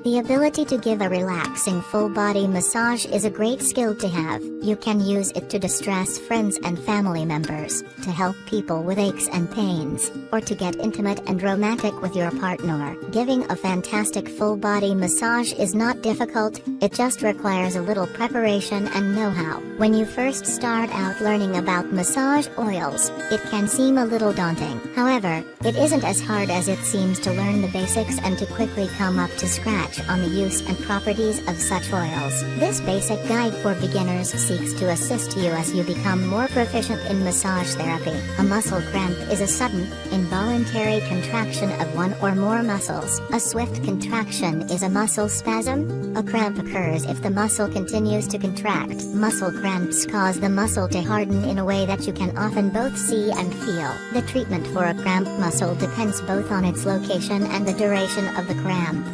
The ability to give a relaxing full-body massage is a great skill to have. You can use it to distress friends and family members, to help people with aches and pains, or to get intimate and romantic with your partner. Giving a fantastic full-body massage is not difficult, it just requires a little preparation and know-how. When you first start out learning about massage oils, it can seem a little daunting. However, it isn't as hard as it seems to learn the basics and to quickly come up to scratch on the use and properties of such oils. This basic guide for beginners seeks to assist you as you become more proficient in massage therapy. A muscle cramp is a sudden, involuntary contraction of one or more muscles. A swift contraction is a muscle spasm. A cramp occurs if the muscle continues to contract. Muscle cramps cause the muscle to harden in a way that you can often both see and feel. The treatment for a cramped muscle depends both on its location and the duration of the cramp.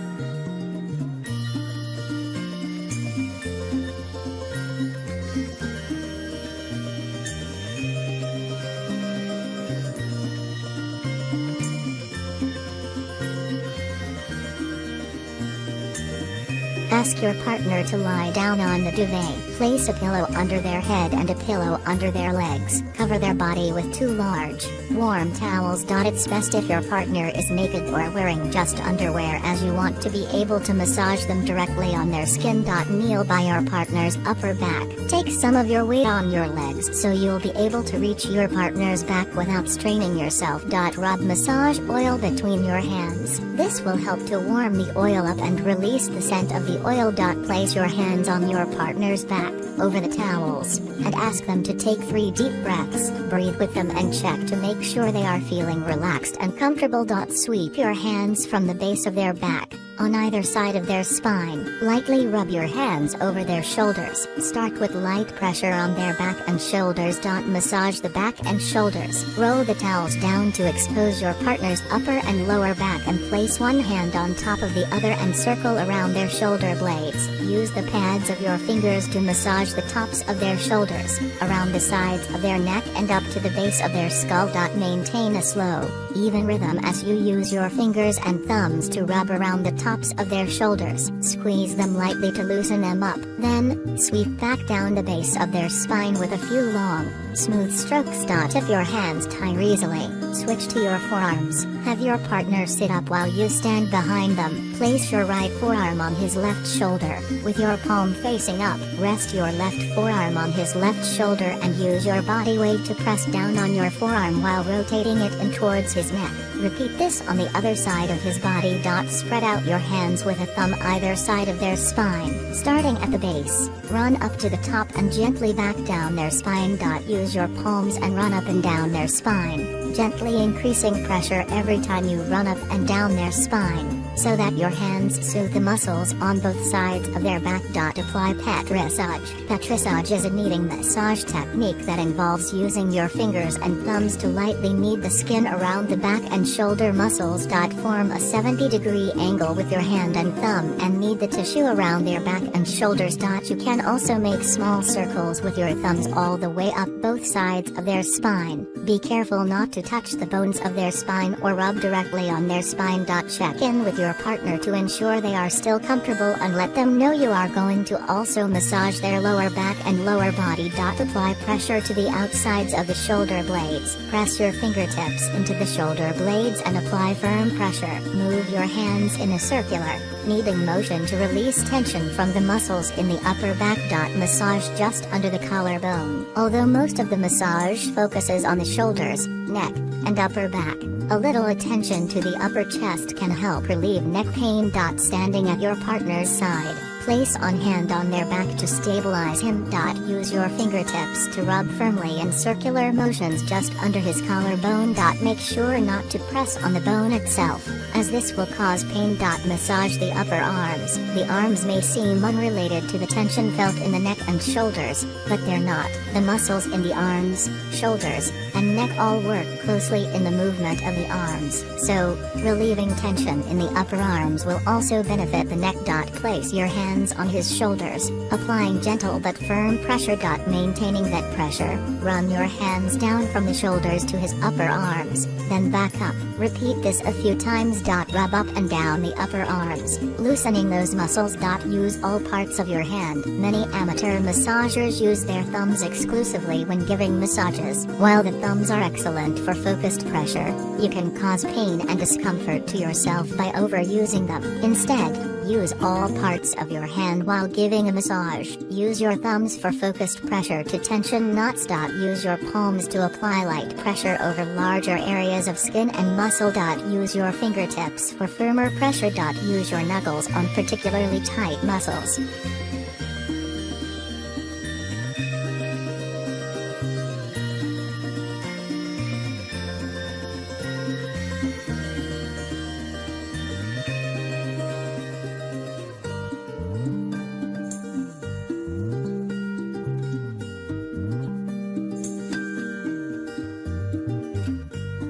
Ask your partner to lie down on the duvet. Place a pillow under their head and a pillow under their legs. Cover their body with 2 large, warm towels. It's best if your partner is naked or wearing just underwear, as you want to be able to massage them directly on their skin. Kneel by your partner's upper back. Take some of your weight on your legs so you'll be able to reach your partner's back without straining yourself. Rub massage oil between your hands. This will help to warm the oil up and release the scent of the oil. Place your hands on your partner's back, over the towels, and ask them to take 3 deep breaths. Breathe with them and check to make sure they are feeling relaxed and comfortable. Sweep your hands from the base of their back, on either side of their spine. Lightly rub your hands over their shoulders. Start with light pressure on their back and shoulders. Massage the back and shoulders. Roll the towels down to expose your partner's upper and lower back, and place one hand on top of the other and circle around their shoulder blades. Use the pads of your fingers to massage the tops of their shoulders, around the sides of their neck and up to the base of their skull. Maintain a slow, even rhythm as you use your fingers and thumbs to rub around the tops of their shoulders. Squeeze them lightly to loosen them up. Then, sweep back down the base of their spine with a few long, smooth strokes. If your hands tire easily, switch to your forearms. Have your partner sit up while you stand behind them. Place your right forearm on his left shoulder. With your palm facing up, rest your left forearm on his left shoulder and use your body weight to press down on your forearm while rotating it in towards his neck. Repeat this on the other side of his body. Spread out your hands with a thumb either side of their spine. Starting at the base, run up to the top and gently back down their spine. Use your palms and run up and down their spine, gently increasing pressure every time you run up and down their spine, so that your hands soothe the muscles on both sides of their back. Apply patrissage. Patrissage is a kneading massage technique that involves using your fingers and thumbs to lightly knead the skin around the back and shoulder muscles. Form a 70-degree angle with your hand and thumb and knead the tissue around their back and shoulders. You can also make small circles with your thumbs all the way up both sides of their spine. Be careful not to touch the bones of their spine or rub directly on their spine. Check in with your partner to ensure they are still comfortable and let them know you are going to also massage their lower back and lower body. Apply pressure to the outsides of the shoulder blades. Press your fingertips into the shoulder blades and apply firm pressure. Move your hands in a circular, kneading motion to release tension from the muscles in the upper back. Massage just under the collarbone. Although most of the massage focuses on the shoulders, neck, and upper back, a little attention to the upper chest can help relieve neck pain. Standing at your partner's side, place on hand on their back to stabilize him. Use your fingertips to rub firmly in circular motions just under his collarbone. Make sure not to press on the bone itself, as this will cause pain. Massage the upper arms. The arms may seem unrelated to the tension felt in the neck and shoulders, but they're not. The muscles in the arms, shoulders, and neck all work closely in the movement of the arms, so relieving tension in the upper arms will also benefit the neck. Place your hands on his shoulders, applying gentle but firm pressure. Maintaining that pressure, run your hands down from the shoulders to his upper arms, then back up. Repeat this a few times. Rub up and down the upper arms, loosening those muscles. Use all parts of your hand. Many amateur massagers use their thumbs exclusively when giving massages. While the thumbs are excellent for focused pressure, you can cause pain and discomfort to yourself by overusing them. Instead, use all parts of your hand while giving a massage. Use your thumbs for focused pressure to tension knots. Use your palms to apply light pressure over larger areas of skin and muscle. Use your fingertips for firmer pressure. Use your knuckles on particularly tight muscles.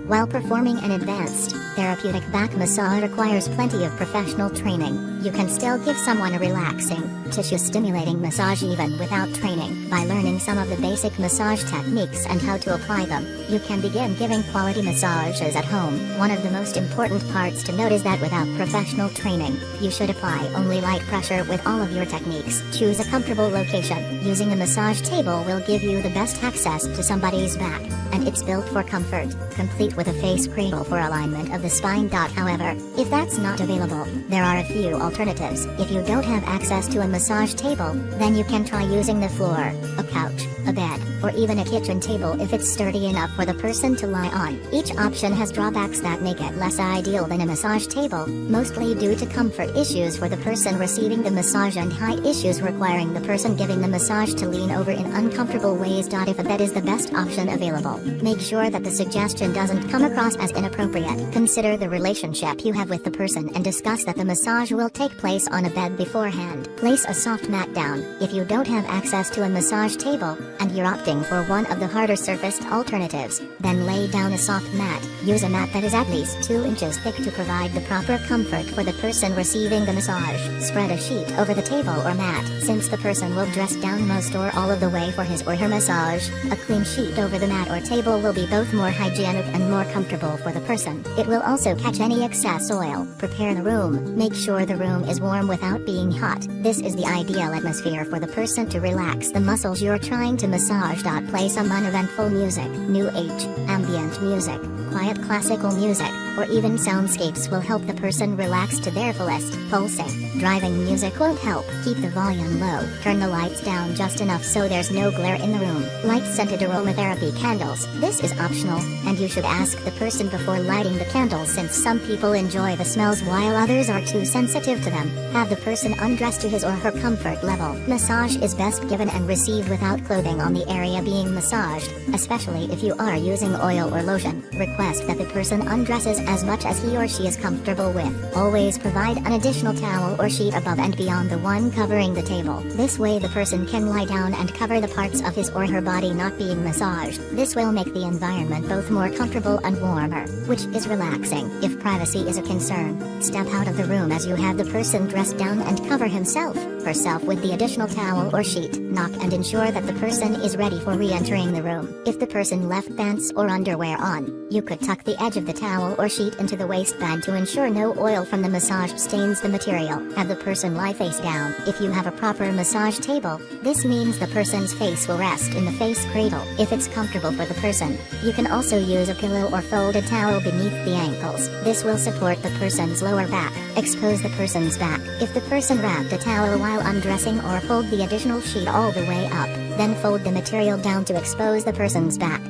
While performing an advanced, therapeutic back massage requires plenty of professional training, you can still give someone a relaxing, tissue-stimulating massage even without training. By learning some of the basic massage techniques and how to apply them, you can begin giving quality massages at home. One of the most important parts to note is that without professional training, you should apply only light pressure with all of your techniques. Choose a comfortable location. Using a massage table will give you the best access to somebody's back, and it's built for comfort, complete with a face cradle for alignment of the spine. However, if that's not available, there are a few alternatives. If you don't have access to a massage table, then you can try using the floor, a couch, a bed, or even a kitchen table if it's sturdy enough for the person to lie on. Each option has drawbacks that make it less ideal than a massage table, mostly due to comfort issues for the person receiving the massage and height issues requiring the person giving the massage to lean over in uncomfortable ways. If a bed is the best option available, make sure that the suggestion doesn't come across as inappropriate. Consider the relationship you have with the person and discuss that the massage will take place on a bed beforehand. Place a soft mat down. If you don't have access to a massage table, and you're opting for one of the harder surfaced alternatives, then lay down a soft mat. Use a mat that is at least 2 inches thick to provide the proper comfort for the person receiving the massage. Spread a sheet over the table or mat. Since the person will dress down most or all of the way for his or her massage, a clean sheet over the mat or table will be both more hygienic and more comfortable for the person. It will also catch any excess oil. Prepare the room. Make sure the room is warm without being hot. This is the ideal atmosphere for the person to relax the muscles you're trying to massage. Play some uneventful music, new age, ambient music, quiet classical music, or even soundscapes will help the person relax to their fullest. Pulsing, driving music won't help. Keep the volume low. Turn the lights down just enough so there's no glare in the room. Light scented aromatherapy candles. This is optional, and you should ask the person before lighting the candles since some people enjoy the smells while others are too sensitive to them. Have the person undress to his or her comfort level. Massage is best given and received without clothing on the area being massaged, especially if you are using oil or lotion. Request that the person undresses as much as he or she is comfortable with. Always provide an additional towel or sheet above and beyond the one covering the table. This way the person can lie down and cover the parts of his or her body not being massaged. This will make the environment both more comfortable and warmer, which is relaxing. If privacy is a concern, step out of the room as you have the person dress down and cover himself, herself with the additional towel or sheet. Knock and ensure that the person is ready for re-entering the room. If the person left pants or underwear on, you could tuck the edge of the towel or sheet into the waistband to ensure no oil from the massage stains the material. Have the person lie face down. If you have a proper massage table, this means the person's face will rest in the face cradle. If it's comfortable for the person, you can also use a pillow or folded towel beneath the ankles. This will support the person's lower back. Expose the person's back. If the person wrapped a towel while undressing or pulled the additional sheet all the way up, then fold the material down to expose the person's back.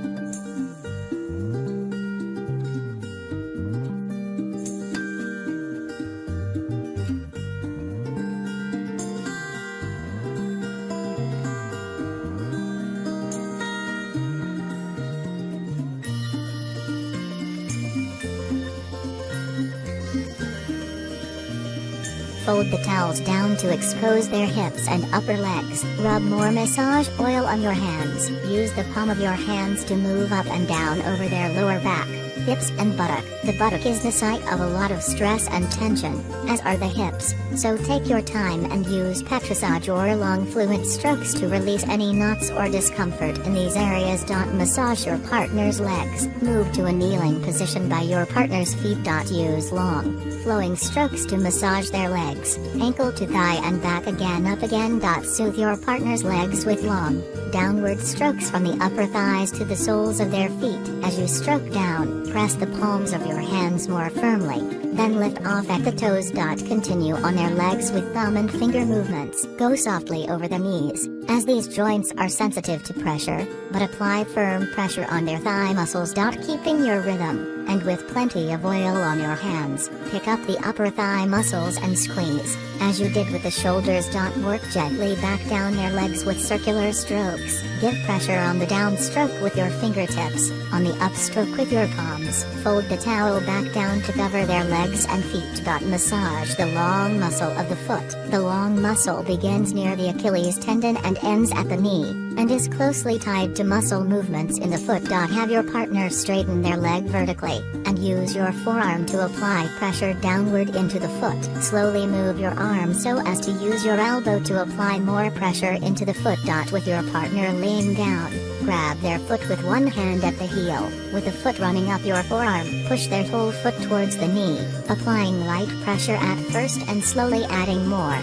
Fold the towels down to expose their hips and upper legs. Rub more massage oil on your hands. Use the palm of your hands to move up and down over their lower back. hips and buttock. The buttock is the site of a lot of stress and tension, as are the hips, so take your time and use petrissage or long fluid strokes to release any knots or discomfort in these areas. Massage your partner's legs. Move to a kneeling position by your partner's feet. Use long, flowing strokes to massage their legs, ankle to thigh and back again up again. Soothe your partner's legs with long, downward strokes from the upper thighs to the soles of their feet. As you stroke down, press the palms of your hands more firmly, then lift off at the toes. Continue on their legs with thumb and finger movements. Go softly over the knees, as these joints are sensitive to pressure, but apply firm pressure on their thigh muscles. Keeping your rhythm, and with plenty of oil on your hands, pick up the upper thigh muscles and squeeze, as you did with the shoulders. Work gently back down their legs with circular strokes. Give pressure on the downstroke with your fingertips, on the upstroke with your palms. Fold the towel back down to cover their legs and feet. Massage the long muscle of the foot. The long muscle begins near the Achilles tendon and ends at the knee, and is closely tied to muscle movements in the foot. Have your partner straighten their leg vertically, and use your forearm to apply pressure downward into the foot. Slowly move your arm so as to use your elbow to apply more pressure into the foot. With your partner laying down, grab their foot with one hand at the heel, with the foot running up your forearm. Push their whole foot towards the knee, applying light pressure at first and slowly adding more.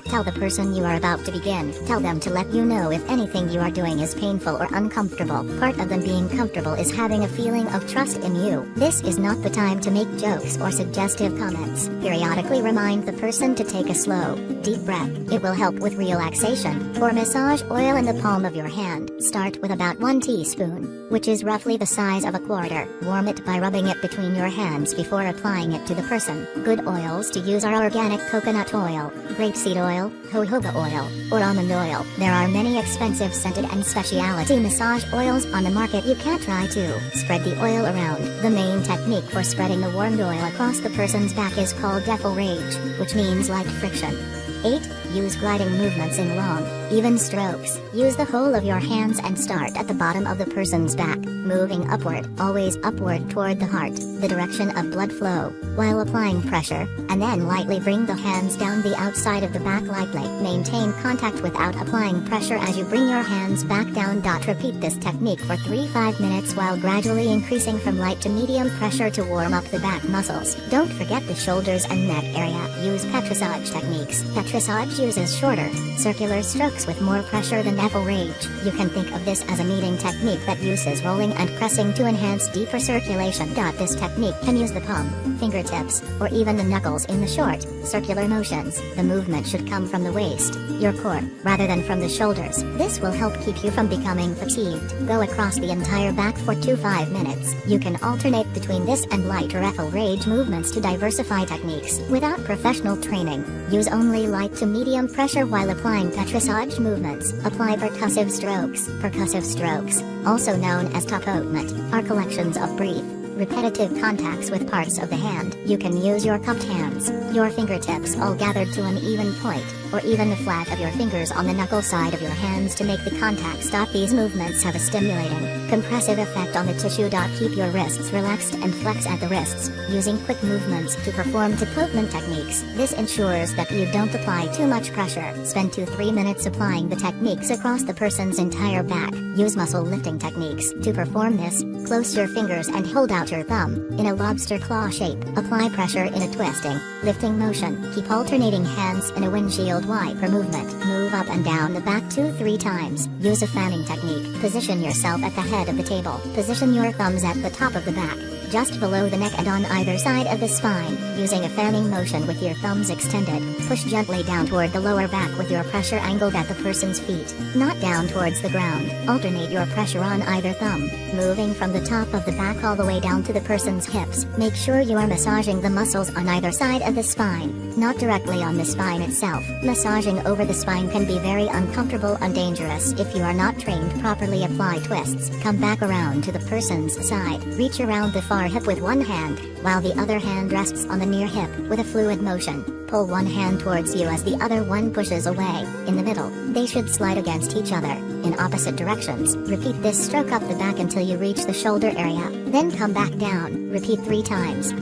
Tell the person you are about to begin. Tell them to let you know if anything you are doing is painful or uncomfortable. Part of them being comfortable is having a feeling of trust in you. This is not the time to make jokes or suggestive comments. Periodically remind the person to take a slow, deep breath. It will help with relaxation. Pour massage oil in the palm of your hand. Start with about 1 teaspoon, which is roughly the size of a quarter. Warm it by rubbing it between your hands before applying it to the person. Good oils to use are organic coconut oil, grapeseed oil, jojoba oil, or almond oil. There are many expensive scented and specialty massage oils on the market. You can try to spread the oil around. The main technique for spreading the warmed oil across the person's back is called défourage, which means light friction. 8. Use gliding movements in long, even strokes. Use the whole of your hands and start at the bottom of the person's back, moving upward, always upward toward the heart, the direction of blood flow, while applying pressure, and then lightly bring the hands down the outside of the back lightly. Maintain contact without applying pressure as you bring your hands back down. Repeat this technique for 3-5 minutes while gradually increasing from light to medium pressure to warm up the back muscles. Don't forget the shoulders and neck area. Use petrissage techniques. Petrissage uses shorter, circular strokes with more pressure than défourage. You can think of this as a kneading technique that uses rolling and pressing to enhance deeper circulation. This technique can use the palm, fingertips, or even the knuckles in the short, circular motions. The movement should come from the waist, your core, rather than from the shoulders. This will help keep you from becoming fatigued. Go across the entire back for 2-5 minutes. You can alternate between this and lighter défourage movements to diversify techniques. Without professional training, use only light to medium pressure while applying petrissage movements. Apply percussive strokes. Percussive strokes, also known as tapotement, are collections of brief, repetitive contacts with parts of the hand. You can use your cupped hands, your fingertips all gathered to an even point, or even the flat of your fingers on the knuckle side of your hands to make the contact. These movements have a stimulating, compressive effect on the tissue. Keep your wrists relaxed and flex at the wrists, using quick movements to perform tapotement techniques. This ensures that you don't apply too much pressure. Spend 2-3 minutes applying the techniques across the person's entire back. Use muscle lifting techniques. To perform this, close your fingers and hold out your thumb in a lobster claw shape. Apply pressure in a twisting, lifting motion. Keep alternating hands in a windshield wiper movement. Move up and down the back 2-3 times. Use a fanning technique. Position yourself at the head of the table. Position your thumbs at the top of the back. just below the neck and on either side of the spine. Using a fanning motion with your thumbs extended, push gently down toward the lower back with your pressure angled at the person's feet, not down towards the ground. Alternate your pressure on either thumb, moving from the top of the back all the way down to the person's hips. Make sure you are massaging the muscles on either side of the spine, not directly on the spine itself. Massaging over the spine can be very uncomfortable and dangerous if you are not trained properly. Apply twists. Come back around to the person's side. Reach around the far hip with one hand, while the other hand rests on the near hip. With a fluid motion, pull one hand towards you as the other one pushes away. In the middle, they should slide against each other, in opposite directions. Repeat this stroke up the back until you reach the shoulder area, then come back down. Repeat 3 times.